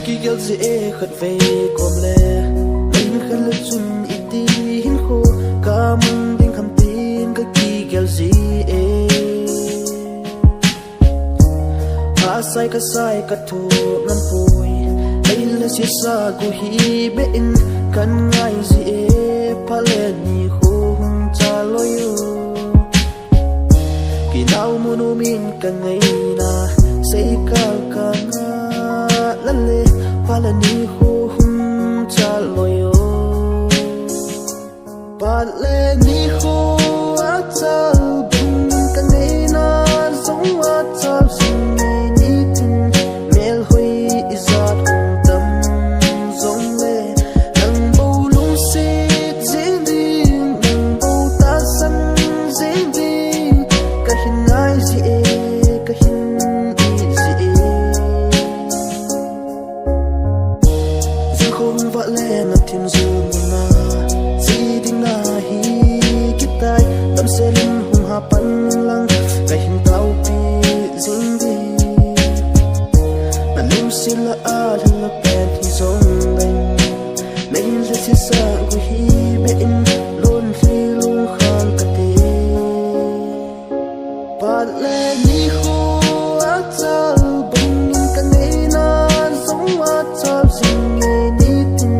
ki gel zi e khat ve kom le in khal chun iti hin kho kam ding kham tin ka ki gel zi e ha sai ka thu nan pui ai la si sa gu hi be in kan ngai zi e phale ni khu hung cha lo yo ki nau munu min ka ngai na sei ka ka na la le phale ni khu hung cha lo yo phale ni khu a cha bung ka ngai na zong a cha sing ni tin mel hui izat hung tam zong le nang bo lung se zing di nang bo ta san zing di ka hin ngai zi e ka hin i zi e zang khong va le na tim zu na zi ding na hi kitai dam se lim hung ha pan lang ka hin tau pi zing di na lim sila a la pen hi zong leng nei le si sa gu hi be in lon fi lung khang ka te pat le ni khu a chal bung ka nei na zong a chal sing ni tin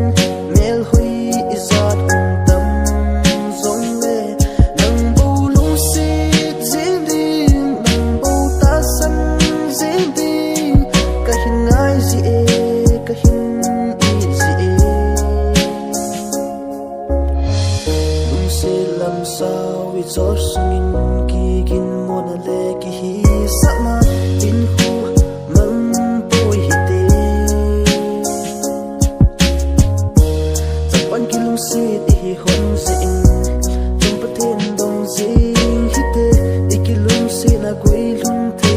mel hui izat hung tam zong le nang bo lung si zing di nang bo ta san zing di ka hin ngai zi e ka hin i zi e lung se lam sao wi zor sungin ki gin mon le ki hi sa ma tin khu mang poi hi te pan ki lung se hi hon se in tum paten dong zing hi te ki lung se na gui lung te